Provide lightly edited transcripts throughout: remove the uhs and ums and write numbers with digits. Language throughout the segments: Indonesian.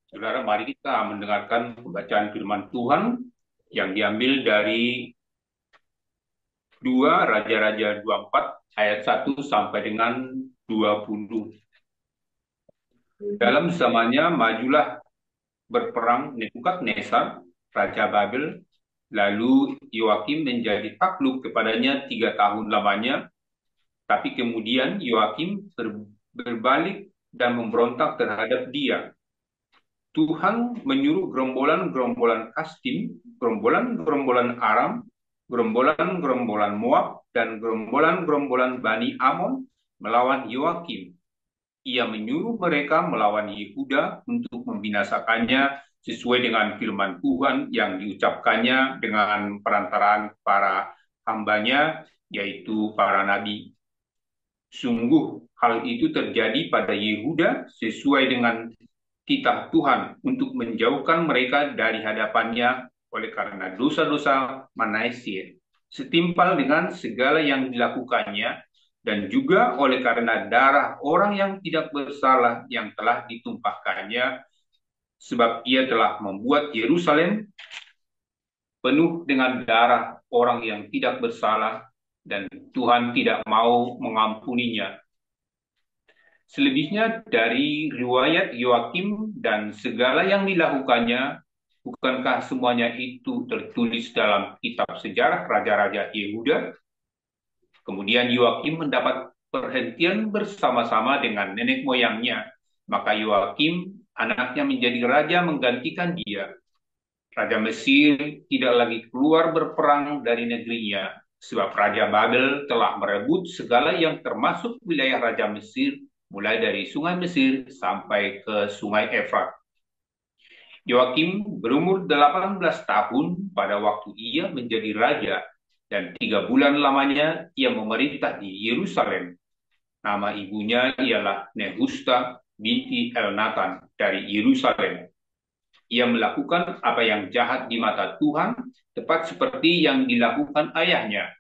Saudara, mari kita mendengarkan pembacaan firman Tuhan yang diambil dari 2 Raja-Raja 24 ayat 1 sampai dengan 20. Dalam zamannya majulah berperang Nebukadnezar, Raja Babel, lalu Yoakim menjadi takluk kepadanya 3 tahun lamanya, tapi kemudian Yoakim berbalik dan memberontak terhadap dia. Tuhan menyuruh gerombolan-gerombolan Kastim, gerombolan-gerombolan Aram, gerombolan-gerombolan Moab, dan gerombolan-gerombolan Bani Amon melawan Yoakim. Ia menyuruh mereka melawan Yehuda untuk membinasakannya sesuai dengan firman Tuhan yang diucapkannya dengan perantaraan para hambanya, yaitu para nabi. Sungguh hal itu terjadi pada Yehuda sesuai dengan titah Tuhan untuk menjauhkan mereka dari hadapannya oleh karena dosa-dosa Manasseh, setimpal dengan segala yang dilakukannya, dan juga oleh karena darah orang yang tidak bersalah yang telah ditumpahkannya, sebab ia telah membuat Yerusalem penuh dengan darah orang yang tidak bersalah, dan Tuhan tidak mau mengampuninya. Selebihnya dari riwayat Yoakim dan segala yang dilakukannya, bukankah semuanya itu tertulis dalam kitab sejarah Raja-Raja Yehuda? Kemudian Yoakim mendapat perhentian bersama-sama dengan nenek moyangnya. Maka Yoakim, anaknya menjadi raja menggantikan dia. Raja Mesir tidak lagi keluar berperang dari negerinya, sebab Raja Babel telah merebut segala yang termasuk wilayah Raja Mesir, mulai dari Sungai Mesir sampai ke Sungai Efrat. Yoakim berumur 18 tahun pada waktu ia menjadi raja, dan 3 bulan lamanya ia memerintah di Yerusalem. Nama ibunya ialah Nehusta binti Elnatan dari Yerusalem. Ia melakukan apa yang jahat di mata Tuhan, tepat seperti yang dilakukan ayahnya.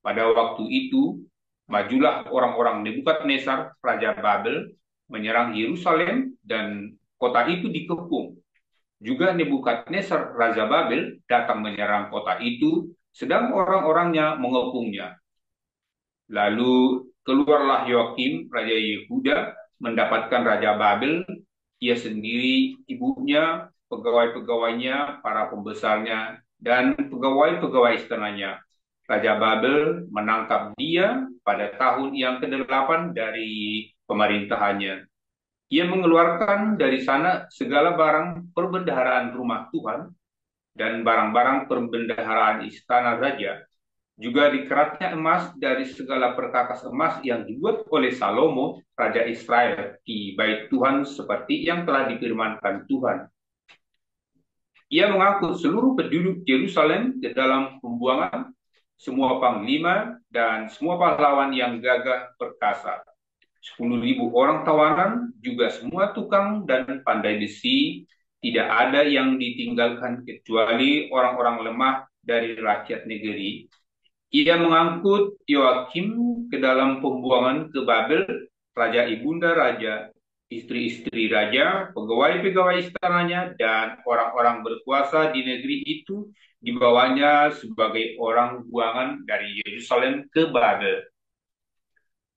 Pada waktu itu, majulah orang-orang Nebukadnezar, Raja Babel, menyerang Yerusalem dan kota itu dikepung. Juga Nebukadnezar, Raja Babel, datang menyerang kota itu, sedang orang-orangnya mengepungnya. Lalu keluarlah Yoakim, Raja Yehuda, mendapatkan Raja Babel, ia sendiri, ibunya, pegawai-pegawainya, para pembesarnya, dan pegawai-pegawai istananya. Raja Babel menangkap dia pada tahun yang ke-8 dari pemerintahannya. Ia mengeluarkan dari sana segala barang perbendaharaan rumah Tuhan dan barang-barang perbendaharaan istana raja, juga dikeratnya emas dari segala perkakas emas yang dibuat oleh Salomo, Raja Israel, di bait Tuhan seperti yang telah difirmankan Tuhan. Ia mengangkut seluruh penduduk Yerusalem ke dalam pembuangan, semua panglima dan semua pahlawan yang gagah perkasa. 10.000 orang tawanan, juga semua tukang dan pandai besi, tidak ada yang ditinggalkan kecuali orang-orang lemah dari rakyat negeri. Ia mengangkut Yoakim ke dalam pembuangan ke Babel, raja ibunda raja, istri-istri raja, pegawai-pegawai istananya, dan orang-orang berkuasa di negeri itu dibawanya sebagai orang buangan dari Yerusalem ke Babel.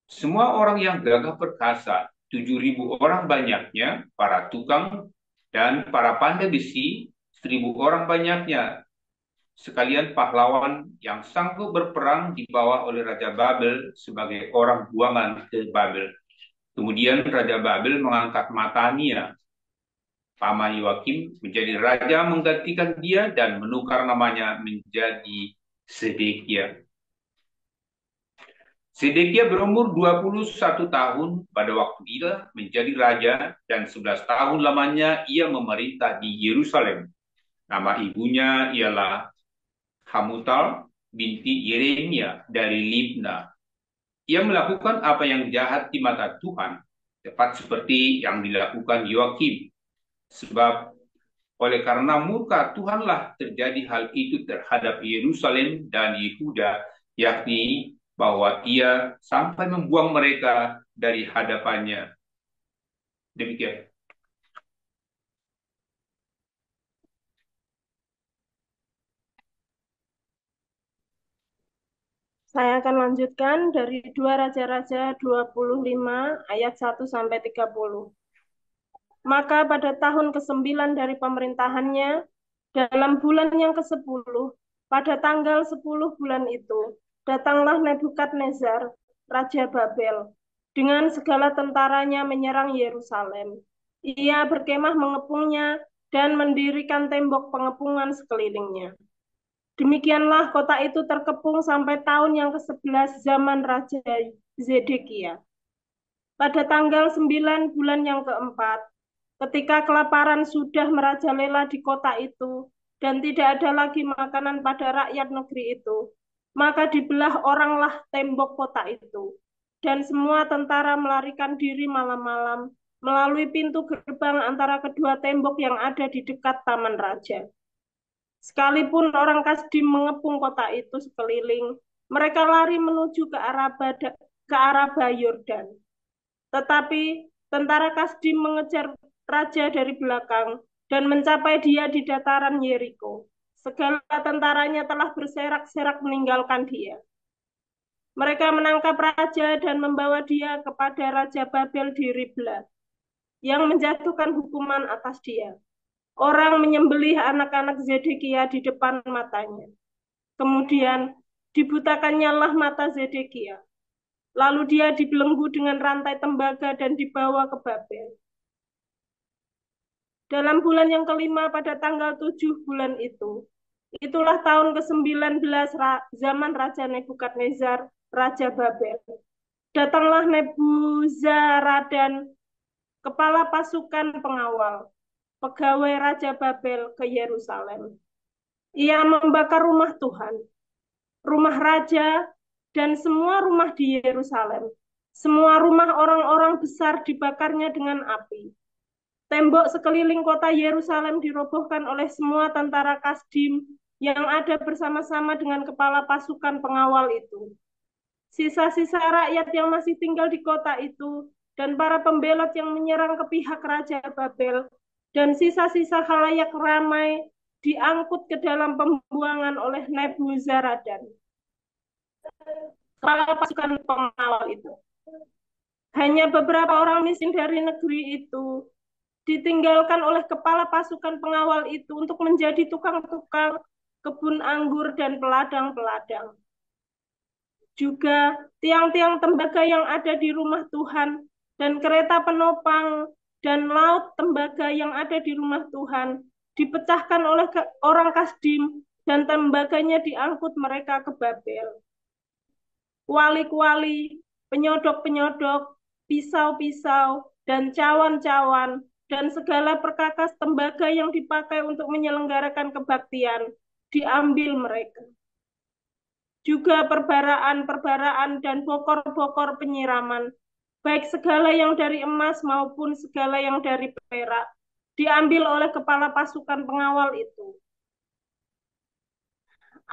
Semua orang yang gagah perkasa, 7.000 orang banyaknya, para tukang dan para pandai besi, 1.000 orang banyaknya, sekalian pahlawan yang sanggup berperang dibawa oleh Raja Babel sebagai orang buangan ke Babel. Kemudian Raja Babel mengangkat Matania, paman Yoakim, menjadi raja menggantikan dia dan menukar namanya menjadi Sedekia. Sedekia berumur 21 tahun pada waktu ia menjadi raja, dan 11 tahun lamanya ia memerintah di Yerusalem. Nama ibunya ialah Hamutal binti Yeremia dari Libna. Ia melakukan apa yang jahat di mata Tuhan, tepat seperti yang dilakukan Yoakim. Sebab oleh karena murka Tuhanlah terjadi hal itu terhadap Yerusalem dan Yehuda, yakni bahwa ia sampai membuang mereka dari hadapannya. Demikian. Saya akan lanjutkan dari 2 Raja-Raja 25 ayat 1 sampai 30. Maka pada tahun ke-9 dari pemerintahannya, dalam bulan yang ke-10, pada tanggal 10 bulan itu, datanglah Nebukadnezar, Raja Babel, dengan segala tentaranya menyerang Yerusalem. Ia berkemah mengepungnya dan mendirikan tembok pengepungan sekelilingnya. Demikianlah kota itu terkepung sampai tahun yang ke-11 zaman Raja Zedekia. Pada tanggal 9 bulan yang keempat, ketika kelaparan sudah merajalela di kota itu dan tidak ada lagi makanan pada rakyat negeri itu, maka dibelah oranglah tembok kota itu. Dan semua tentara melarikan diri malam-malam melalui pintu gerbang antara kedua tembok yang ada di dekat Taman Raja. Sekalipun orang Kasdim mengepung kota itu sekeliling, mereka lari menuju ke arah Yordan. Tetapi tentara Kasdim mengejar raja dari belakang dan mencapai dia di dataran Yeriko. Segala tentaranya telah berserak-serak meninggalkan dia. Mereka menangkap raja dan membawa dia kepada Raja Babel di Ribla, yang menjatuhkan hukuman atas dia. Orang menyembelih anak-anak Zedekia di depan matanya. Kemudian dibutakannya lah mata Zedekia. Lalu dia dibelenggu dengan rantai tembaga dan dibawa ke Babel. Dalam bulan yang kelima pada tanggal 7 bulan itu, itulah tahun ke-19 zaman Raja Nebukadnezar, Raja Babel. Datanglah Nebuzaradan, kepala pasukan pengawal, pegawai Raja Babel ke Yerusalem. Ia membakar rumah Tuhan, rumah raja, dan semua rumah di Yerusalem. Semua rumah orang-orang besar dibakarnya dengan api. Tembok sekeliling kota Yerusalem dirobohkan oleh semua tentara Kasdim yang ada bersama-sama dengan kepala pasukan pengawal itu. Sisa-sisa rakyat yang masih tinggal di kota itu dan para pembelot yang menyerang ke pihak Raja Babel dan sisa-sisa khalayak ramai diangkut ke dalam pembuangan oleh Nebuzaradan, kepala pasukan pengawal itu. Hanya beberapa orang miskin dari negeri itu ditinggalkan oleh kepala pasukan pengawal itu untuk menjadi tukang-tukang kebun anggur dan peladang-peladang. Juga tiang-tiang tembaga yang ada di rumah Tuhan dan kereta penopang dan laut tembaga yang ada di rumah Tuhan dipecahkan oleh orang Kasdim dan tembaganya diangkut mereka ke Babel. Kuali-kuali, penyodok-penyodok, pisau-pisau, dan cawan-cawan, dan segala perkakas tembaga yang dipakai untuk menyelenggarakan kebaktian, diambil mereka. Juga perbaraan-perbaraan dan bokor-bokor penyiraman, baik segala yang dari emas maupun segala yang dari perak, diambil oleh kepala pasukan pengawal itu.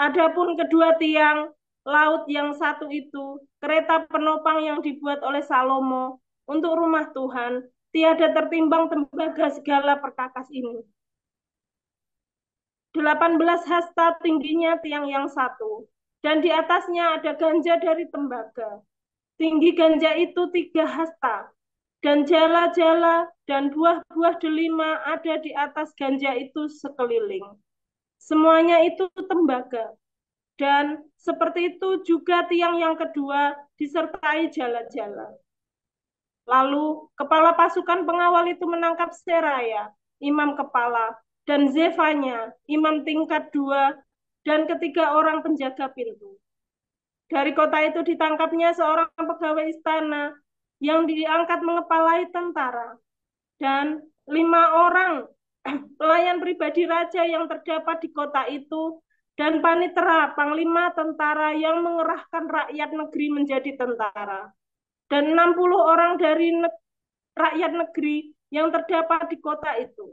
Adapun kedua tiang laut yang satu itu, kereta penopang yang dibuat oleh Salomo untuk rumah Tuhan, tiada tertimbang tembaga segala perkakas ini. 18 hasta tingginya tiang yang satu, dan di atasnya ada ganja dari tembaga. Tinggi ganja itu 3 hasta, dan jala-jala dan buah-buah delima ada di atas ganja itu sekeliling. Semuanya itu tembaga. Dan seperti itu juga tiang yang kedua disertai jala-jala. Lalu kepala pasukan pengawal itu menangkap Seraya, imam kepala, dan Zefanya, imam tingkat 2, dan ketiga orang penjaga pintu. Dari kota itu ditangkapnya seorang pegawai istana yang diangkat mengepalai tentara, dan 5 orang pelayan pribadi raja yang terdapat di kota itu, dan panitera panglima tentara yang mengerahkan rakyat negeri menjadi tentara, dan 60 orang dari rakyat negeri yang terdapat di kota itu.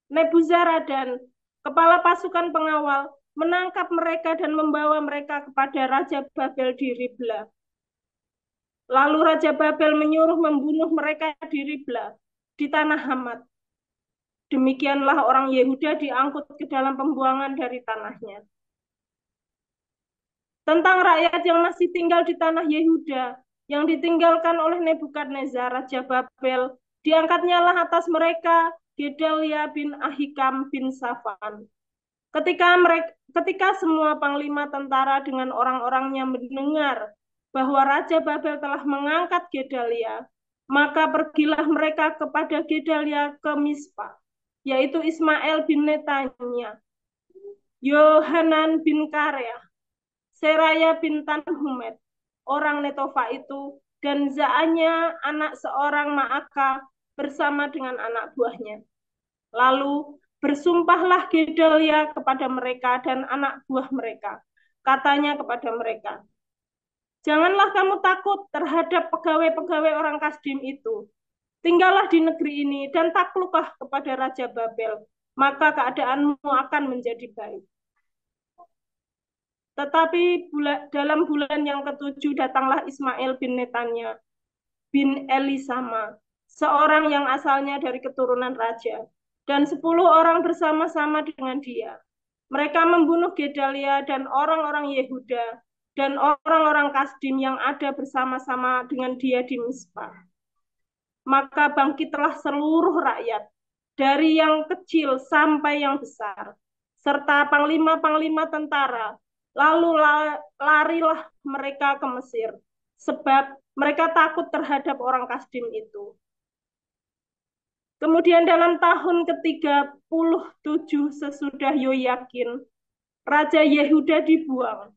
Nebuzaradan, kepala pasukan pengawal, menangkap mereka dan membawa mereka kepada Raja Babel di Ribla. Lalu Raja Babel menyuruh membunuh mereka di Ribla, di tanah Hamat. Demikianlah orang Yehuda diangkut ke dalam pembuangan dari tanahnya. tentang rakyat yang masih tinggal di tanah Yehuda, yang ditinggalkan oleh Nebukadnezar, Raja Babel. Diangkatnya lah atas mereka Gedalia bin Ahikam bin Safan. Ketika semua panglima tentara dengan orang-orangnya mendengar bahwa Raja Babel telah mengangkat Gedalia, maka pergilah mereka kepada Gedalia ke Mispa, yaitu Ismail bin Netanya, Yohanan bin Karea, Seraya bin Tanhumet, orang Netofa itu, dan Zaanya anak seorang Maaka bersama dengan anak buahnya. Lalu bersumpahlah Gedalia kepada mereka dan anak buah mereka. Katanya kepada mereka, janganlah kamu takut terhadap pegawai-pegawai orang Kasdim itu. Tinggallah di negeri ini dan takluklah kepada Raja Babel, maka keadaanmu akan menjadi baik. Tetapi dalam bulan yang ketujuh datanglah Ismail bin Netanya bin Elisama, seorang yang asalnya dari keturunan raja, dan 10 orang bersama-sama dengan dia. Mereka membunuh Gedalia dan orang-orang Yehuda dan orang-orang Kasdim yang ada bersama-sama dengan dia di Mispa. Maka bangkitlah seluruh rakyat, dari yang kecil sampai yang besar, serta panglima-panglima tentara. Lalu larilah mereka ke Mesir, sebab mereka takut terhadap orang Kasdim itu. Kemudian dalam tahun ke-37 sesudah Yoyakin, Raja Yehuda dibuang.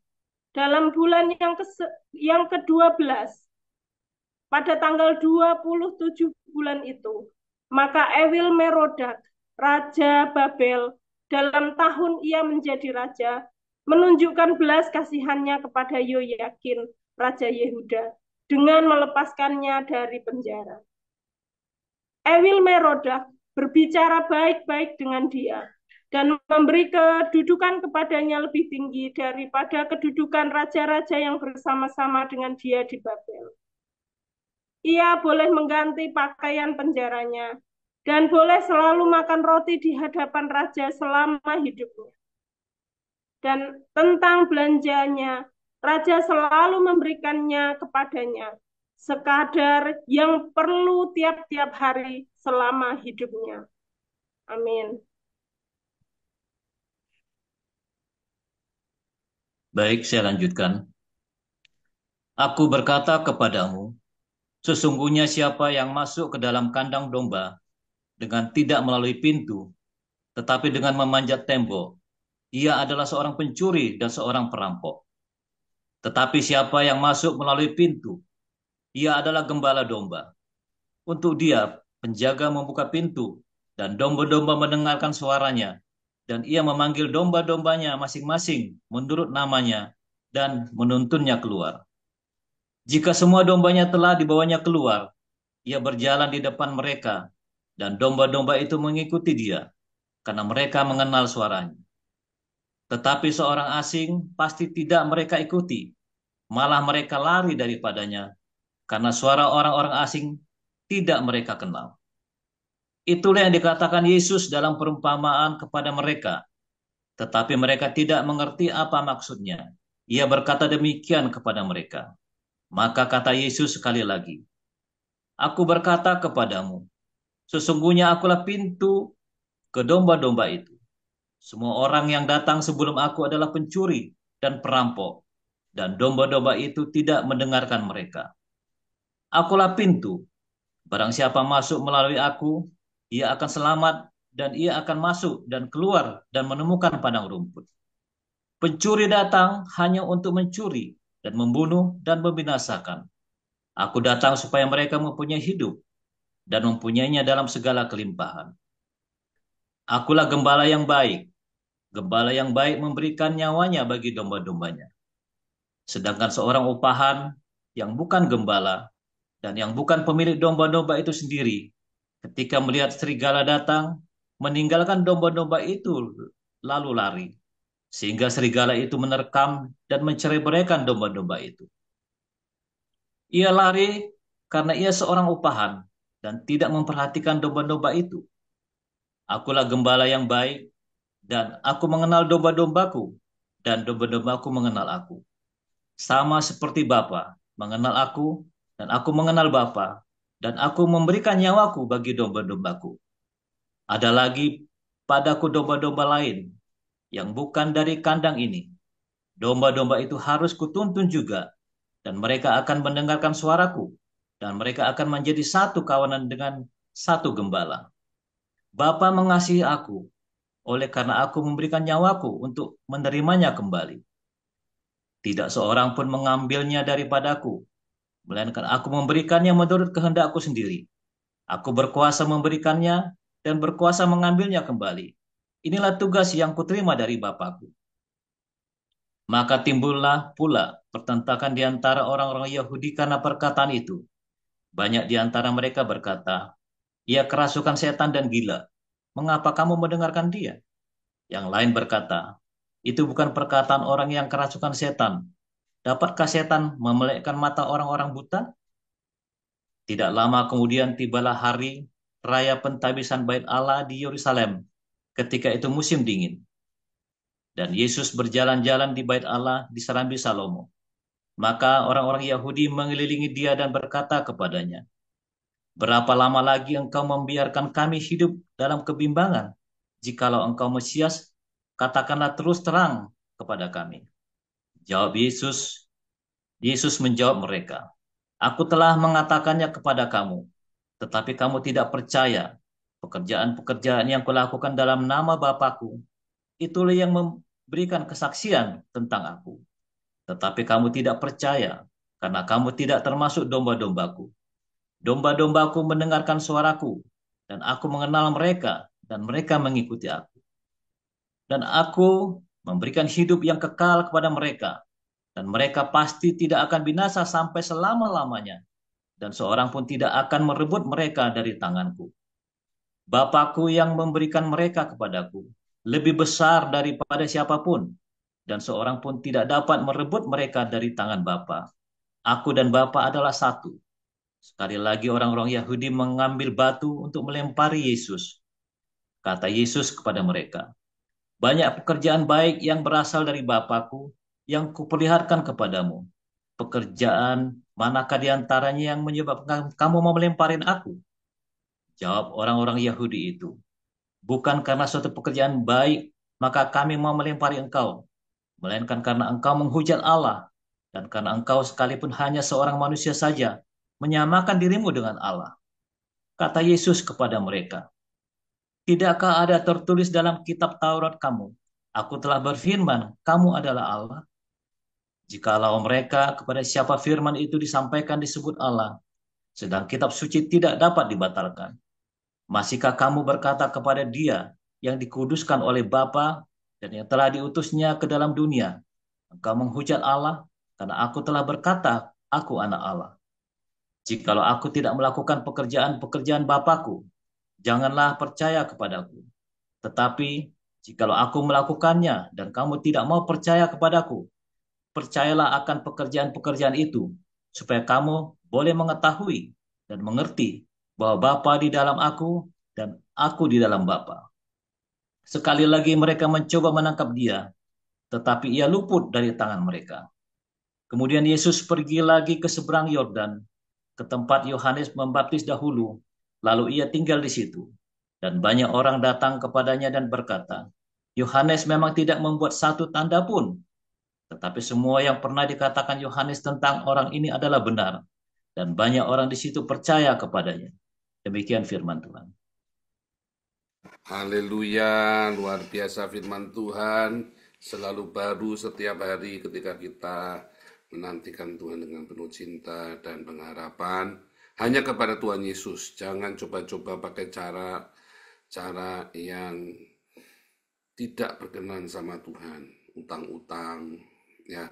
Dalam bulan yang ke-12, pada tanggal 27 bulan itu, maka Ewil Merodak, Raja Babel, dalam tahun ia menjadi raja, menunjukkan belas kasihannya kepada Yoyakin, Raja Yehuda, dengan melepaskannya dari penjara. Ewil Merodak berbicara baik-baik dengan dia dan memberi kedudukan kepadanya lebih tinggi daripada kedudukan raja-raja yang bersama-sama dengan dia di Babel. Ia boleh mengganti pakaian penjaranya dan boleh selalu makan roti di hadapan raja selama hidupnya. Dan tentang belanjanya, raja selalu memberikannya kepadanya sekadar yang perlu tiap-tiap hari selama hidupnya. Amin. Baik, saya lanjutkan. Aku berkata kepadamu, sesungguhnya siapa yang masuk ke dalam kandang domba dengan tidak melalui pintu, tetapi dengan memanjat tembok, ia adalah seorang pencuri dan seorang perampok. Tetapi siapa yang masuk melalui pintu, ia adalah gembala domba. Untuk dia, penjaga membuka pintu, dan domba-domba mendengarkan suaranya, dan ia memanggil domba-dombanya masing-masing menurut namanya, dan menuntunnya keluar. Jika semua dombanya telah dibawanya keluar, ia berjalan di depan mereka, dan domba-domba itu mengikuti dia, karena mereka mengenal suaranya. Tetapi seorang asing pasti tidak mereka ikuti, malah mereka lari daripadanya, karena suara orang-orang asing tidak mereka kenal. Itulah yang dikatakan Yesus dalam perumpamaan kepada mereka, tetapi mereka tidak mengerti apa maksudnya. Ia berkata demikian kepada mereka. Maka kata Yesus sekali lagi, aku berkata kepadamu, sesungguhnya akulah pintu ke domba-domba itu. Semua orang yang datang sebelum aku adalah pencuri dan perampok, dan domba-domba itu tidak mendengarkan mereka. Akulah pintu, barang siapa masuk melalui aku, ia akan selamat, dan ia akan masuk dan keluar dan menemukan padang rumput. Pencuri datang hanya untuk mencuri dan membunuh dan membinasakan. Aku datang supaya mereka mempunyai hidup dan mempunyainya dalam segala kelimpahan. Akulah gembala yang baik. Gembala yang baik memberikan nyawanya bagi domba-dombanya. Sedangkan seorang upahan yang bukan gembala dan yang bukan pemilik domba-domba itu sendiri, ketika melihat serigala datang, meninggalkan domba-domba itu lalu lari, sehingga serigala itu menerkam dan mencerai-beraikan domba-domba itu. Ia lari karena ia seorang upahan dan tidak memperhatikan domba-domba itu. Akulah gembala yang baik dan aku mengenal domba-dombaku dan domba-dombaku mengenal aku. sama seperti Bapa mengenal aku, dan aku mengenal Bapa, dan aku memberikan nyawaku bagi domba-dombaku. Ada lagi padaku domba-domba lain yang bukan dari kandang ini. Domba-domba itu harus kutuntun juga, dan mereka akan mendengarkan suaraku, dan mereka akan menjadi satu kawanan dengan satu gembala. Bapa mengasihi aku, oleh karena aku memberikan nyawaku untuk menerimanya kembali. Tidak seorang pun mengambilnya daripadaku, melainkan aku memberikannya menurut kehendakku sendiri. Aku berkuasa memberikannya dan berkuasa mengambilnya kembali. Inilah tugas yang kuterima dari Bapakku. Maka timbullah pula pertentakan di antara orang-orang Yahudi karena perkataan itu. Banyak di antara mereka berkata, ia kerasukan setan dan gila. Mengapa kamu mendengarkan dia? Yang lain berkata, itu bukan perkataan orang yang kerasukan setan. Dapatkah setan memelekkan mata orang-orang buta? Tidak lama kemudian tibalah hari raya pentabisan Bait Allah di Yerusalem. Ketika itu musim dingin. Dan Yesus berjalan-jalan di Bait Allah di Serambi Salomo. Maka orang-orang Yahudi mengelilingi dia dan berkata kepadanya, berapa lama lagi engkau membiarkan kami hidup dalam kebimbangan? Jikalau engkau Mesias, katakanlah terus terang kepada kami. Jawab Yesus, Yesus menjawab mereka, aku telah mengatakannya kepada kamu, tetapi kamu tidak percaya. Pekerjaan-pekerjaan yang kulakukan dalam nama Bapakku, itulah yang memberikan kesaksian tentang aku. Tetapi kamu tidak percaya, karena kamu tidak termasuk domba-dombaku. Domba-dombaku mendengarkan suaraku, dan aku mengenal mereka, dan mereka mengikuti aku. Dan aku memberikan hidup yang kekal kepada mereka, dan mereka pasti tidak akan binasa sampai selama-lamanya, dan seorang pun tidak akan merebut mereka dari tanganku. Bapakku yang memberikan mereka kepadaku lebih besar daripada siapapun, dan seorang pun tidak dapat merebut mereka dari tangan Bapa. Aku dan Bapa adalah satu. Sekali lagi orang-orang Yahudi mengambil batu untuk melempari Yesus. Kata Yesus kepada mereka, banyak pekerjaan baik yang berasal dari Bapakku yang kuperlihatkan kepadamu. Pekerjaan manakah di antaranya yang menyebabkan kamu mau melemparin aku? Jawab orang-orang Yahudi itu, bukan karena suatu pekerjaan baik, maka kami mau melempari engkau, melainkan karena engkau menghujat Allah, dan karena engkau sekalipun hanya seorang manusia saja, menyamakan dirimu dengan Allah. Kata Yesus kepada mereka, tidakkah ada tertulis dalam kitab Taurat kamu, aku telah berfirman, kamu adalah Allah? Jikalau mereka kepada siapa firman itu disampaikan disebut Allah, sedang kitab suci tidak dapat dibatalkan. Masihkah kamu berkata kepada dia yang dikuduskan oleh Bapa dan yang telah diutusnya ke dalam dunia, engkau menghujat Allah, karena aku telah berkata, aku anak Allah. Jikalau aku tidak melakukan pekerjaan-pekerjaan Bapakku, janganlah percaya kepadaku. Tetapi, jikalau aku melakukannya dan kamu tidak mau percaya kepadaku, percayalah akan pekerjaan-pekerjaan itu, supaya kamu boleh mengetahui dan mengerti bahwa Bapa di dalam aku dan aku di dalam Bapa. Sekali lagi mereka mencoba menangkap dia, tetapi ia luput dari tangan mereka. Kemudian Yesus pergi lagi ke seberang Yordan, ke tempat Yohanes membaptis dahulu, lalu ia tinggal di situ. Dan banyak orang datang kepadanya dan berkata, Yohanes memang tidak membuat satu tanda pun, tetapi semua yang pernah dikatakan Yohanes tentang orang ini adalah benar, dan banyak orang di situ percaya kepadanya. Demikian firman Tuhan. Haleluya, luar biasa firman Tuhan, selalu baru setiap hari ketika kita menantikan Tuhan dengan penuh cinta dan pengharapan hanya kepada Tuhan Yesus. Jangan coba-coba pakai cara yang tidak berkenan sama Tuhan, utang-utang, ya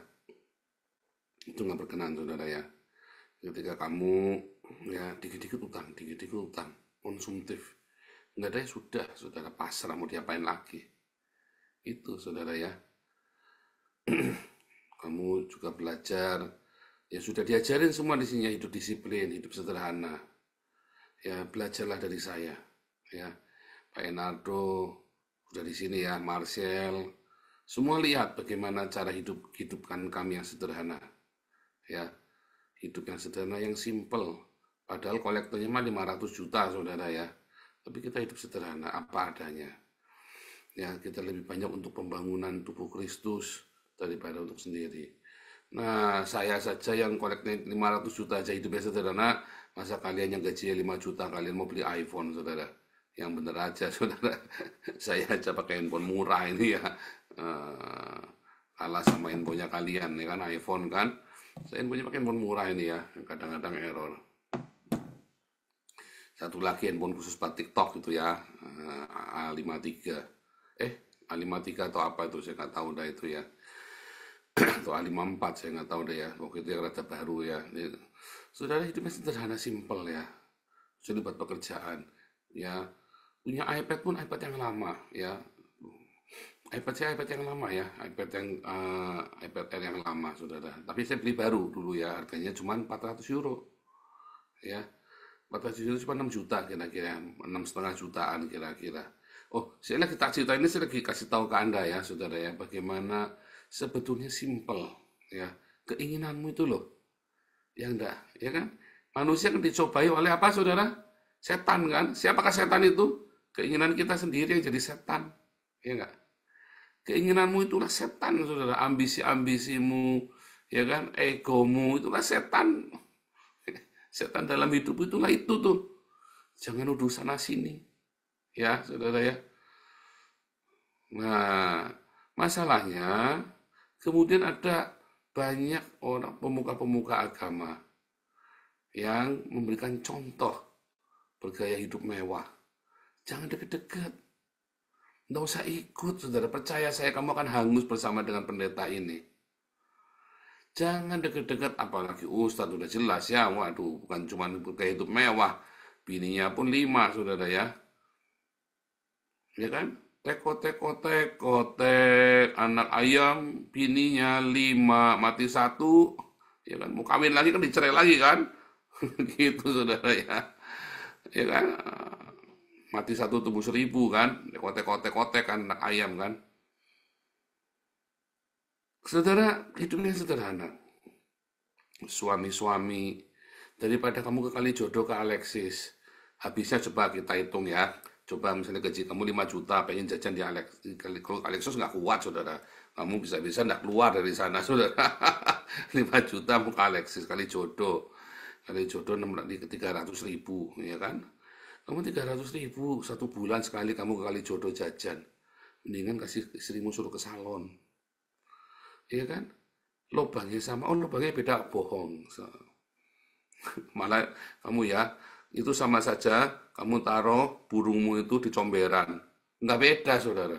itu nggak berkenan, saudara ya. Ketika kamu ya dikit-dikit utang, konsumtif, nggak ada, ya sudah, saudara pasrah mau diapain lagi. Itu saudara ya. Kamu juga belajar, ya sudah diajarin semua di sini, hidup disiplin, hidup sederhana. Ya belajarlah dari saya, ya Pak Enardo udah di sini ya, Marcel, semua lihat bagaimana cara hidupkan kami yang sederhana. ya. Hidup yang sederhana, yang simple. Padahal kolektornya mah 500 juta, saudara ya. Tapi kita hidup sederhana, apa adanya. Ya, kita lebih banyak untuk pembangunan tubuh Kristus daripada untuk sendiri. Nah, saya saja yang kolektornya 500 juta aja hidupnya sederhana, masa kalian yang gajinya 5 juta, kalian mau beli iPhone, saudara? Yang bener aja, saudara. Saya aja pakai handphone murah ini ya. Kalah sama handphonenya kalian, ya kan, iPhone kan. Saya handphonenya pakai handphone murah ini ya, kadang-kadang error. Satu lagi handphone khusus buat TikTok itu ya, A53. A53 atau apa itu, saya nggak tahu dah itu ya. Atau A54, saya nggak tahu deh ya. Waktu itu yang rada baru ya. Saudara, hidupnya sederhana, simpel ya. Sudah buat pekerjaan. Ya, punya iPad pun iPad yang lama ya. iPad yang lama ya, iPad Air yang lama, saudara. Tapi saya beli baru dulu ya, harganya cuma 400 euro. Ya, 400 euro cuma 6 juta kira-kira, 6,5 jutaan kira-kira. Oh, saya lagi tak cerita ini, saya lagi kasih tahu ke Anda ya, saudara ya, bagaimana sebetulnya simple ya. Keinginanmu itu loh, ya enggak, ya kan? Manusia kan dicobai oleh apa, saudara? Setan kan? Siapakah setan itu? Keinginan kita sendiri yang jadi setan, ya enggak? Keinginanmu itulah setan, saudara. Ambisi-ambisimu, ya kan? Egomu itulah setan. Setan dalam hidup itulah itu tuh. Jangan nuduh sana sini, ya, saudara ya. Nah, masalahnya kemudian ada banyak orang pemuka-pemuka agama yang memberikan contoh bergaya hidup mewah. Jangan deket-deket. Nggak usah ikut, saudara. Percaya saya, kamu akan hangus bersama dengan pendeta ini. Jangan deket-deket, apalagi ustadz udah jelas ya. Waduh, bukan cuma gaya hidup mewah. Bininya pun 5, saudara ya. Ya kan? Tekotek, anak ayam, bininya 5, mati 1. Ya kan? Mau kawin lagi kan dicerai lagi kan? Gitu, saudara ya. Ya kan? Mati 1 tumbuh 1000 kan, kotek kan anak ayam kan. Saudara, hidupnya sederhana. Suami-suami, daripada kamu ke Kalijodo ke Alexis, habisnya coba kita hitung ya. Coba misalnya gaji kamu 5 juta, pengen jajan di Alexis nggak kuat, saudara. Kamu bisa-bisa nggak keluar dari sana, saudara. 5 juta mau ke Alexis, Kalijodo 300.000, ya kan? Kamu 300.000 1 bulan sekali kamu ke Kalijodo jajan. Mendingan kasih istrimu suruh ke salon. Iya kan? Lobangnya sama, lobangnya beda, bohong. Malah kamu ya, itu sama saja kamu taruh burungmu itu di comberan. Nggak beda, saudara.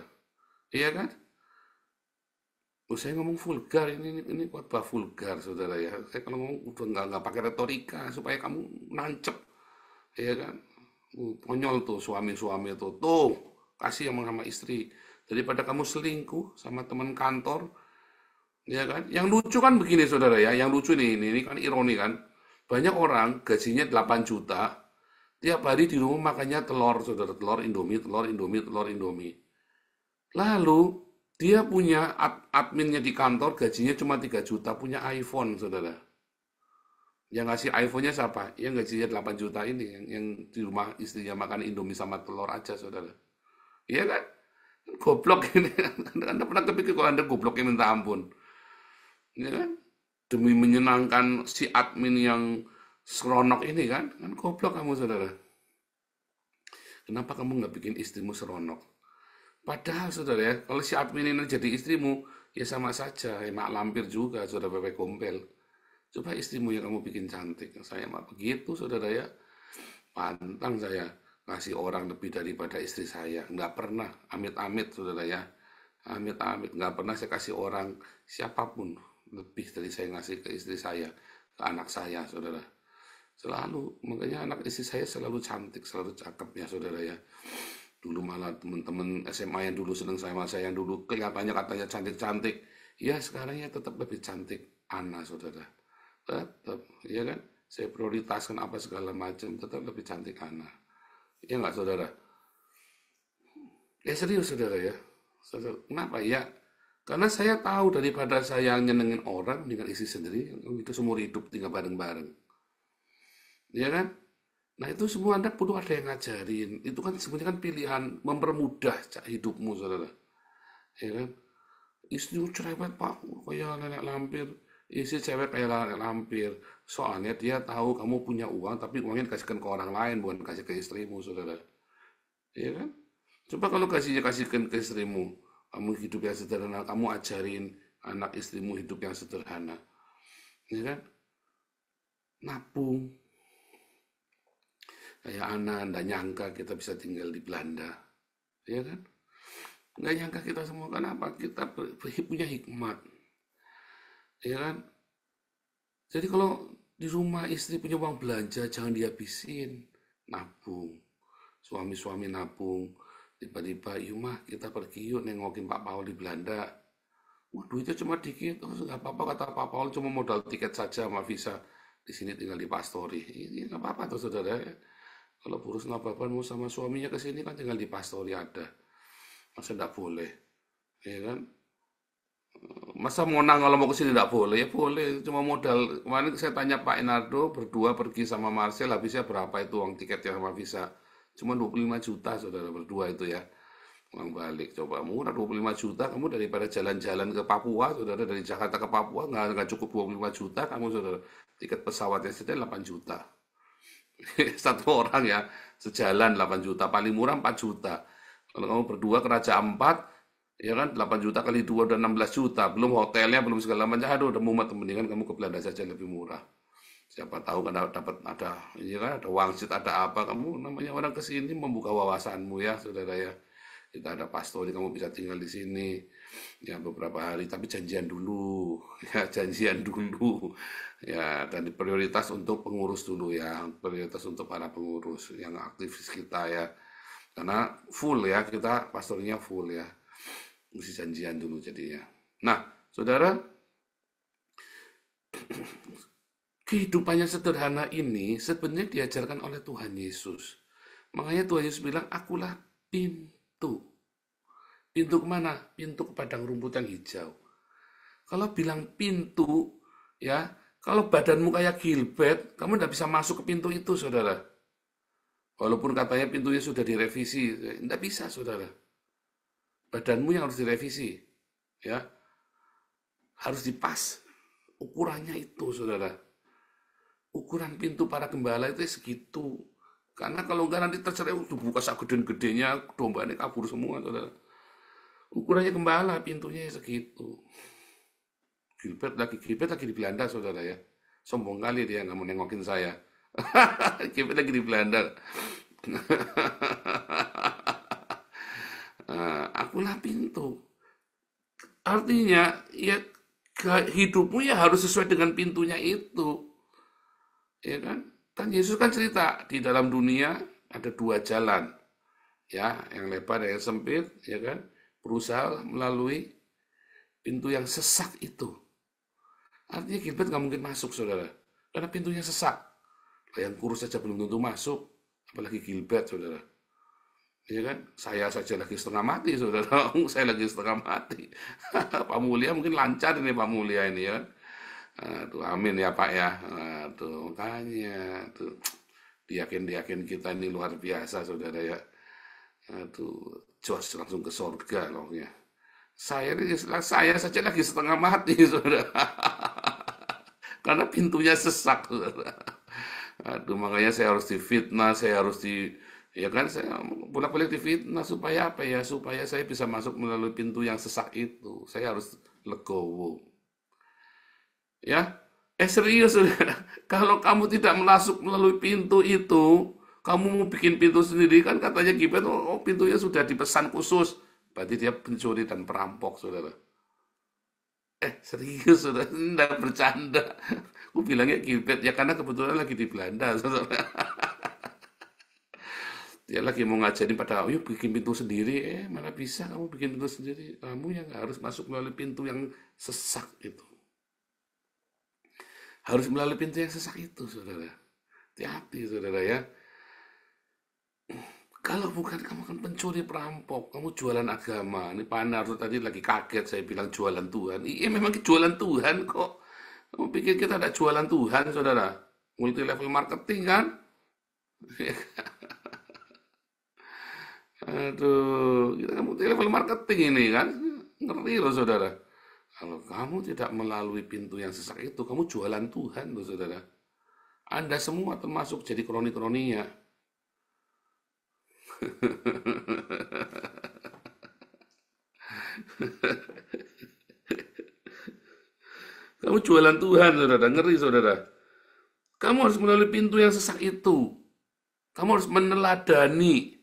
Iya kan? Saya ngomong vulgar, ini khotbah vulgar, saudara ya. Saya kalau ngomong udah nggak pakai retorika supaya kamu nancep. Iya kan? Konyol tuh suami-suami tuh kasih yang sama istri daripada kamu selingkuh sama teman kantor, ya kan? Yang lucu kan begini, saudara ya, yang lucu ini kan ironi kan, banyak orang gajinya 8 juta tiap hari di rumah makannya telur, saudara, telur Indomie, lalu dia punya adminnya di kantor gajinya cuma 3 juta, punya iPhone, saudara. Yang ngasih iPhone-nya siapa? Yang gajinya 8 juta ini, yang di rumah istrinya makan Indomie sama telur aja, saudara. Iya kan? Goblok ini. Anda pernah kepikir kalau Anda gobloknya minta ampun? Iya kan? Demi menyenangkan si admin yang seronok ini kan? Kan goblok kamu, saudara. Kenapa kamu nggak bikin istrimu seronok? Padahal, saudara ya, kalau si admin ini jadi istrimu, ya sama saja, mak lampir juga, saudara, bebek gombel. Coba istrimu yang kamu bikin cantik. Saya mah begitu, saudara ya. Pantang saya kasih orang lebih daripada istri saya. Nggak pernah, amit-amit, saudara ya. Amit-amit, nggak pernah saya kasih orang siapapun lebih dari saya ngasih ke istri saya, ke anak saya, saudara. Selalu, makanya anak istri saya selalu cantik, selalu cakep ya, saudara ya. Dulu malah teman-teman SMA yang dulu seneng sama saya, yang dulu kelihatannya katanya cantik-cantik. Ya, sekarang ya tetap lebih cantik Ana, saudara. Tetap, ya kan? Saya prioritaskan apa segala macam, tetap lebih cantik Ana. Ya nggak, saudara? Ya serius, saudara ya. Saudara, kenapa ya? Karena saya tahu daripada saya nyenengin orang dengan istri sendiri, itu seumur hidup tinggal bareng-bareng. Ya kan? Nah itu semua Anda perlu ada yang ngajarin. Itu kan sebenarnya kan pilihan mempermudah hidupmu, saudara. Ya kan? Istri cerewet pak, kayak nenek lampir. Istri cewek kayak nenek lampir. Soalnya dia tahu kamu punya uang, tapi uangnya dikasihkan ke orang lain, bukan kasih ke istrimu, saudara. Ya kan? Coba kalau kasihkan ke istrimu, kamu hidup yang sederhana, kamu ajarin anak istrimu hidup yang sederhana. Ya kan? Nabung. Kayak anak, nggak nyangka kita bisa tinggal di Belanda. Ya kan? Nggak nyangka kita semua, kenapa? Kita punya hikmat. Ya kan? Jadi kalau di rumah istri punya uang belanja, jangan dihabisin. Nabung. Suami-suami nabung. Tiba-tiba, yuk mah kita pergi yuk nengokin Pak Paul di Belanda. Wah, duitnya cuma dikit. Oh, nggak apa-apa kata Pak Paul, cuma modal tiket saja sama visa. Di sini tinggal di Pastori. Ini nggak apa-apa tuh saudara. Kalau boros nababan mau sama suaminya ke sini kan tinggal di Pastori ada. Masa enggak boleh? Ya kan? Masa Monang kalau mau ke sini enggak boleh? Ya boleh, cuma modal. Kemarin saya tanya Pak Enardo, berdua pergi sama Marcel, habisnya berapa itu uang tiketnya sama visa? Cuma 25 juta, saudara, berdua itu ya. Uang balik, coba murah 25 juta, kamu daripada jalan-jalan ke Papua, saudara, dari Jakarta ke Papua, nggak cukup 25 juta, kamu saudara, tiket pesawatnya saja 8 juta. Satu orang ya, sejalan 8 juta, paling murah 4 juta. Kalau kamu berdua ke Raja Ampat, ya kan 8 juta kali 2 udah 16 juta, belum hotelnya, belum segala macam. Aduh, udah mumet, mendingan kamu ke Belanda saja lebih murah. Siapa tahu kan dapat ada ini kan ada wangsit ada apa, kamu namanya orang ke sini membuka wawasanmu ya, saudara ya. Kita ada pastori, kamu bisa tinggal di sini ya beberapa hari, tapi janjian dulu ya, janjian dulu ya, dan prioritas untuk pengurus dulu ya, prioritas untuk para pengurus yang aktivis kita ya, karena full ya, kita pastornya full ya, mesti janjian dulu jadinya. Nah saudara, kehidupannya sederhana ini sebenarnya diajarkan oleh Tuhan Yesus. Makanya Tuhan Yesus bilang, akulah pintu. Pintu kemana? Pintu ke padang rumput yang hijau. Kalau bilang pintu, ya, kalau badanmu kayak Gilbert, kamu tidak bisa masuk ke pintu itu, saudara. Walaupun katanya pintunya sudah direvisi, tidak bisa, saudara. Badanmu yang harus direvisi, ya, harus dipas. Ukurannya itu, saudara. Ukuran pintu para gembala itu segitu. Karena kalau enggak nanti tercerai, buka sak gede-gedenya, domba ini kabur semua, saudara. Ukurannya gembala, pintunya segitu. Gilbert lagi di Belanda, saudara ya. Sombong kali dia nggak mau nengokin saya. Gilbert lagi di Belanda. Akulah pintu. Artinya, ya hidupmu ya harus sesuai dengan pintunya itu. Ya kan? Kan Yesus kan cerita di dalam dunia ada dua jalan, ya, yang lebar dan yang sempit, ya kan? Berusaha melalui pintu yang sesak itu. Artinya Gilbert nggak mungkin masuk, saudara, karena pintunya sesak. Yang kurus saja belum tentu masuk, apalagi Gilbert, saudara. Ya kan? Saya saja lagi setengah mati, saudara. Saya lagi setengah mati. Pak Mulia mungkin lancar ini, Pak Mulia ini ya. Aduh, amin ya Pak ya. Aduh, makanya tuh diakin kita ini luar biasa, saudara ya. Aduh, jos langsung ke surga loh ya. Saya saja lagi setengah mati, saudara. Karena pintunya sesak, saudara. Aduh, makanya saya harus difitnah, saya harus ya kan, saya bolak-balik difitnah supaya apa ya? Supaya saya bisa masuk melalui pintu yang sesak itu. Saya harus legowo. Ya, serius, saudara. Kalau kamu tidak masuk melalui pintu itu, kamu mau bikin pintu sendiri, kan katanya Gilbert, oh pintunya sudah dipesan khusus. Berarti dia pencuri dan perampok, saudara. Serius, saudara, enggak bercanda. Aku bilangnya Gilbert, ya karena kebetulan lagi di Belanda, saudara. Dia lagi mau ngajarin pada, yuk bikin pintu sendiri, mana bisa kamu bikin pintu sendiri. Kamu yang harus masuk melalui pintu yang sesak itu. Harus melalui pintu yang sesak itu, saudara. Hati-hati, saudara ya. Kalau bukan kamu kan pencuri perampok, kamu jualan agama. Ini Pak Narto tadi lagi kaget saya bilang jualan Tuhan. Iya memang jualan Tuhan kok. Kamu pikir kita ada jualan Tuhan, saudara? Multi level marketing kan? Aduh, kita kan multi level marketing ini kan? Ngeri loh saudara. Kalau kamu tidak melalui pintu yang sesak itu, kamu jualan Tuhan loh saudara. Anda semua termasuk jadi kroni-kroninya. Kamu jualan Tuhan, saudara. Ngeri, saudara. Kamu harus melalui pintu yang sesak itu. Kamu harus meneladani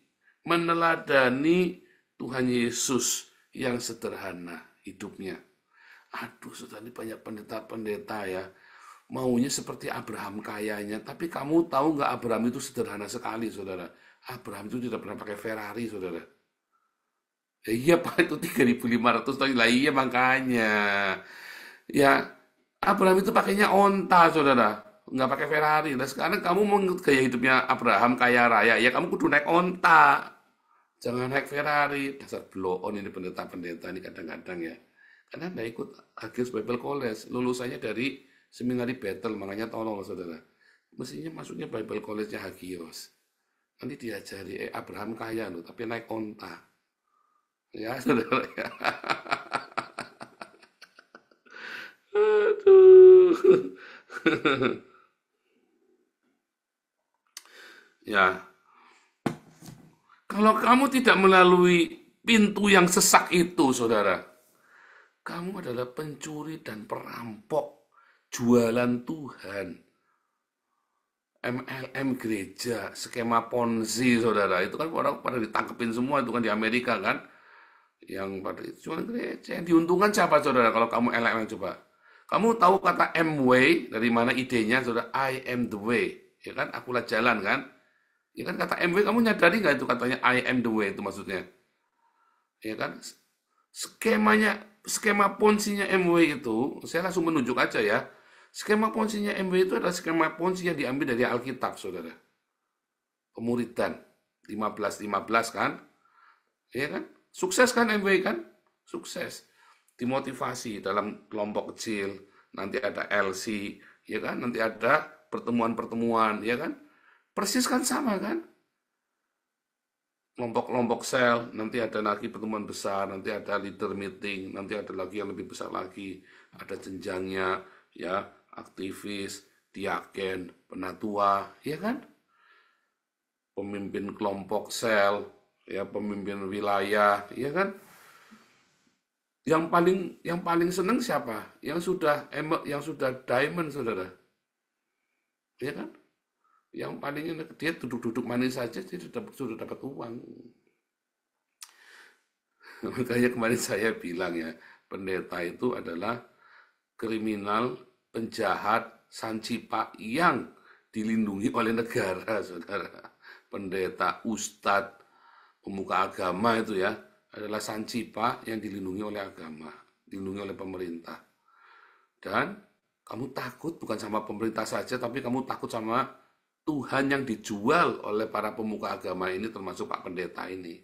Tuhan Yesus yang sederhana hidupnya. Aduh, saudara, ini banyak pendeta-pendeta ya. Maunya seperti Abraham kayanya. Tapi kamu tahu nggak Abraham itu sederhana sekali, saudara. Abraham itu tidak pernah pakai Ferrari, saudara. Ya iya Pak, itu 3.500 tahun. Lah iya makanya. Ya, Abraham itu pakainya onta, saudara. Nggak pakai Ferrari. Nah sekarang kamu mau gaya hidupnya Abraham kaya raya, ya kamu kudu naik onta. Jangan naik Ferrari. Dasar blow on ini pendeta-pendeta ini kadang-kadang ya. Karena Anda ikut Hagios Bible College, lulusannya dari Seminari Bethel, makanya tolong saudara. Mestinya masuknya Bible College-nya Hagios. Nanti diajari, Abraham kaya loh, tapi naik onta. Ya saudara ya. Aduh. Ya, kalau kamu tidak melalui pintu yang sesak itu, saudara, kamu adalah pencuri dan perampok, jualan Tuhan, MLM gereja, skema Ponzi, saudara. Itu kan orang pada ditangkepin semua, itu kan di Amerika kan. Yang pada jualan gereja, yang diuntungkan siapa, saudara, kalau kamu LM coba. Kamu tahu kata M-Way, dari mana idenya, saudara? I am the way. Ya kan, akulah jalan kan. Ya kan kata M-Way, kamu nyadari nggak itu katanya I am the way itu maksudnya? Ya kan, skema ponzinya M-Way itu, saya langsung menunjuk aja ya. Skema ponzinya M-Way itu adalah skema ponzi yang diambil dari Alkitab, saudara. Pemuridan 15-15 kan? Ya kan? Sukses kan M-Way kan? Sukses. Dimotivasi dalam kelompok kecil, nanti ada LC, ya kan? Nanti ada pertemuan-pertemuan, ya kan? Persis kan sama kan? Kelompok-kelompok sel, nanti ada lagi pertemuan besar, nanti ada leader meeting, nanti ada lagi yang lebih besar lagi, ada jenjangnya, ya, aktivis, diaken, penatua, ya kan? Pemimpin kelompok sel, ya, pemimpin wilayah, ya kan? Yang paling seneng siapa? Yang sudah diamond, saudara, ya kan? Yang paling dia duduk-duduk manis saja dia sudah dapat uang. Makanya kemarin saya bilang ya, pendeta itu adalah kriminal, penjahat, sancipa yang dilindungi oleh negara, saudara. Pendeta, ustadz, pemuka agama itu ya, adalah sancipa yang dilindungi oleh agama, dilindungi oleh pemerintah. Dan kamu takut bukan sama pemerintah saja, tapi kamu takut sama Tuhan yang dijual oleh para pemuka agama ini, termasuk Pak Pendeta ini.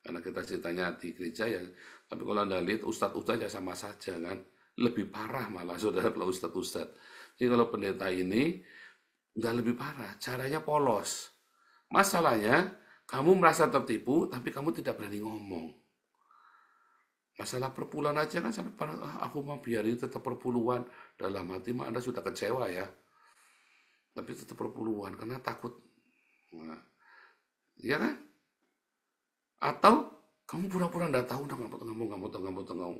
Karena kita ceritanya di gereja ya, tapi kalau Anda lihat ustadz-ustadz ya sama saja kan. Lebih parah malah saudara kalau ustadz-ustadz. Jadi kalau pendeta ini nggak lebih parah, caranya polos. Masalahnya, kamu merasa tertipu, tapi kamu tidak berani ngomong. Masalah perpuluhan aja kan sampai aku mau biarin tetap perpuluhan. Dalam hati mah Anda sudah kecewa ya. Tapi tetap perpuluhan karena takut. Nah, iya kan? Atau kamu pura-pura nggak tahu, nggak mau.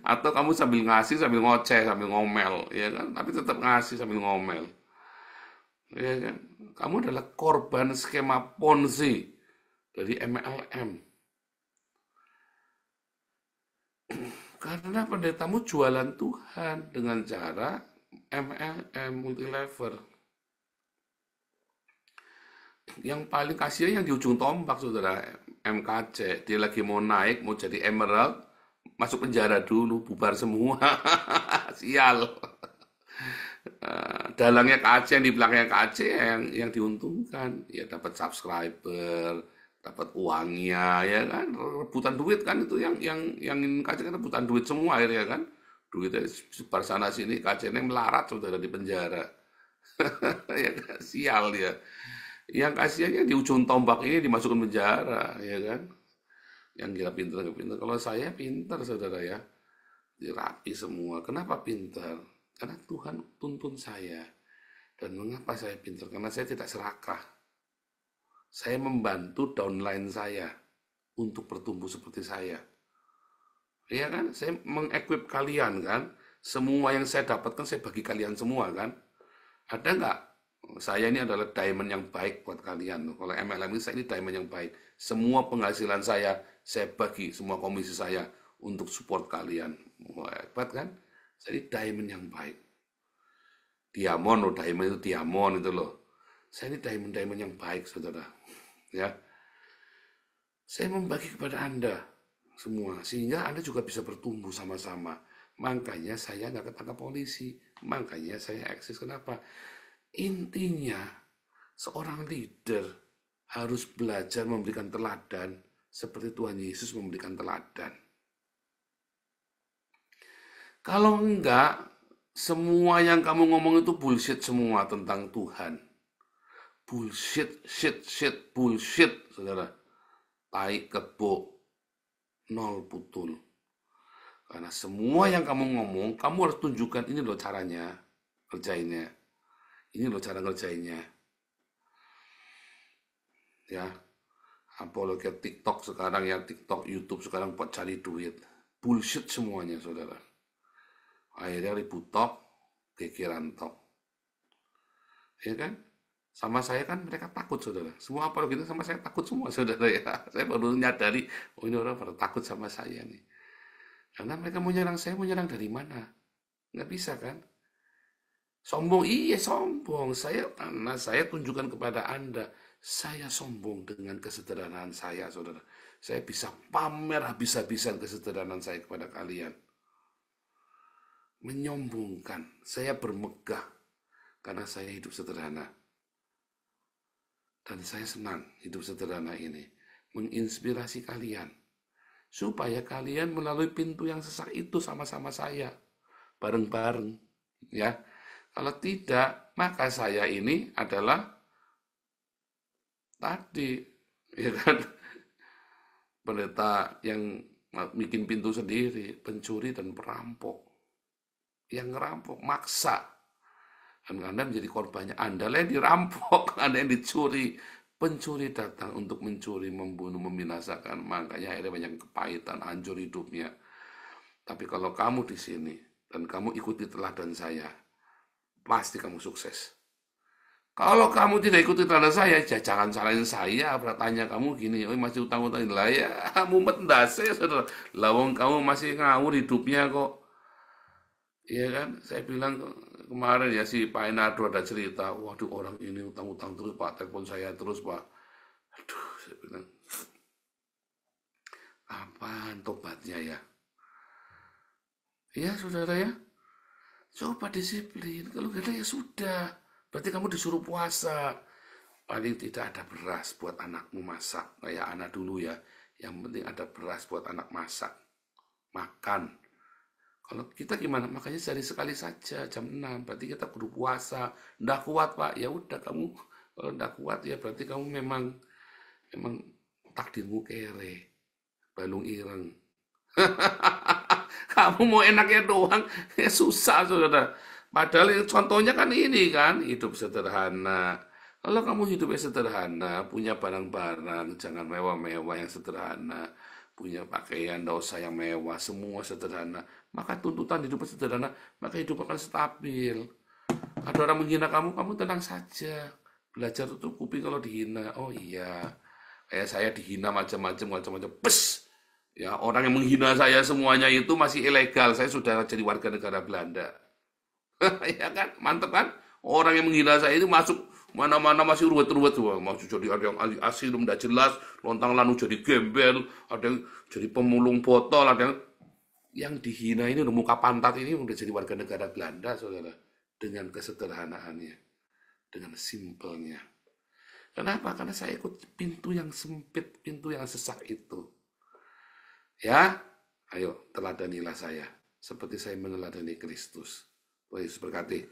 Atau kamu sambil ngasih, sambil ngoceh, sambil ngomel, ya kan? Tapi tetap ngasih sambil ngomel. Ya kan? Kamu adalah korban skema Ponzi dari MLM. Karena pendetamu jualan Tuhan dengan cara MLM, multilevel. Yang paling kasihan yang di ujung tombak, saudara, MKC. Dia lagi mau naik, mau jadi emerald, masuk penjara dulu, bubar semua. Sial. dalangnya KC, yang di belakangnya KC yang diuntungkan. Ya dapat subscriber, dapat uangnya, ya kan, rebutan duit kan itu yang KC kan rebutan duit semua akhirnya kan. Duitnya sebar sana sini, KC ini melarat saudara di penjara. Ya kan, sial dia. Yang kasihannya di ujung tombak ini dimasukkan penjara, ya kan. Yang gila pintar, kalau saya pintar saudara ya, dirapi semua. Kenapa pintar? Karena Tuhan tuntun saya. Dan mengapa saya pintar? Karena saya tidak serakah. Saya membantu downline saya untuk bertumbuh seperti saya. Iya kan? Saya mengequip kalian kan. Semua yang saya dapatkan saya bagi kalian semua kan. Ada nggak? Saya ini adalah diamond yang baik buat kalian. Kalau MLM ini saya ini diamond yang baik. Semua penghasilan saya bagi semua komisi saya untuk support kalian. Wah, hebat kan? Saya ini diamond yang baik. Diamond loh, diamond itu diamond itu loh. Saya ini diamond yang baik, saudara. Ya, saya membagi kepada Anda semua, sehingga Anda juga bisa bertumbuh sama-sama. Makanya saya nggak ketangkap polisi. Makanya saya eksis. Kenapa? Intinya, seorang leader harus belajar memberikan teladan seperti Tuhan Yesus memberikan teladan. Kalau enggak, semua yang kamu ngomong itu bullshit semua tentang Tuhan. Bullshit, bullshit, saudara. Tai kebo, nol putul. Karena semua yang kamu ngomong, kamu harus tunjukkan ini loh caranya, kerjainnya. Ini loh cara ngerjainnya. Ya, apalagi TikTok sekarang ya, TikTok, YouTube sekarang buat cari duit. Bullshit semuanya, saudara. Akhirnya ribut tok, gegeran tok. Ya kan? Sama saya kan mereka takut, saudara. Semua apalagi itu sama saya takut semua, saudara ya. Saya baru nyadari, oh ini orang pada takut sama saya nih. Karena mereka mau nyerang saya, mau nyerang dari mana? Nggak bisa kan? Sombong, iya sombong. Karena saya tunjukkan kepada Anda, saya sombong dengan kesederhanaan saya, saudara. Saya bisa pamer habis-habisan kesederhanaan saya kepada kalian. Menyombongkan, saya bermegah karena saya hidup sederhana. Dan saya senang hidup sederhana ini. Menginspirasi kalian. Supaya kalian melalui pintu yang sesak itu sama-sama saya. Bareng-bareng. Ya. Kalau tidak, maka saya ini adalah tadi. Ya kan? Pendeta yang bikin pintu sendiri. Pencuri dan perampok. Yang ngerampok, maksa. Dan Anda menjadi korbannya. Anda yang dirampok, Anda yang dicuri. Pencuri datang untuk mencuri, membunuh, membinasakan. Makanya akhirnya banyak kepahitan, hancur hidupnya. Tapi kalau kamu di sini, dan kamu ikuti teladan saya, pasti kamu sukses. Kalau kamu tidak ikuti teladan saya, jangan salahin saya. Tanya kamu gini, oh masih utang-utang lah ya, mumet ndase, saudara. Lawang kamu masih ngawur hidupnya kok. Iya kan, saya bilang kemarin ya si Pak Enardo ada cerita, waduh orang ini utang-utang terus Pak, telepon saya terus Pak. Aduh, saya bilang, apaan tobatnya ya? Ya saudara ya, coba disiplin, kalau tidak ya sudah, berarti kamu disuruh puasa. Paling tidak ada beras buat anakmu masak, kayak anak dulu ya, yang penting ada beras buat anak masak, makan. Kalau kita gimana? Makanya sehari sekali saja jam 6. Berarti kita kudu puasa. Nggak kuat Pak. Ya udah kamu kalau nggak kuat ya berarti kamu memang takdirmu kere. Balung ireng. Kamu mau enaknya doang, ya susah saudara. Padahal contohnya kan ini kan hidup sederhana. Kalau kamu hidupnya sederhana, punya barang-barang, jangan mewah-mewah yang sederhana. Punya pakaian, tidak usah yang mewah, semua sederhana. Maka tuntutan hidup sederhana, maka hidup akan stabil. Ada orang menghina kamu, kamu tenang saja. Belajar tutup kuping kalau dihina. Oh iya, kayak saya dihina macam-macam. Pes! Ya, orang yang menghina saya semuanya itu masih ilegal. Saya sudah jadi warga negara Belanda. Ya kan, mantep kan? Orang yang menghina saya itu masuk mana-mana masih ruwet-ruwet, masih jadi ada yang asli tidak jelas, lontang lanu jadi gembel, ada yang jadi pemulung botol, ada yang dihina ini udah muka pantat ini udah jadi warga negara Belanda, saudara. dengan kesederhanaannya, dengan simpelnya. Kenapa? Karena saya ikut pintu yang sempit, pintu yang sesak itu. Ya, ayo teladanilah saya, seperti saya meneladani Kristus. Tuhan Yesus berkati.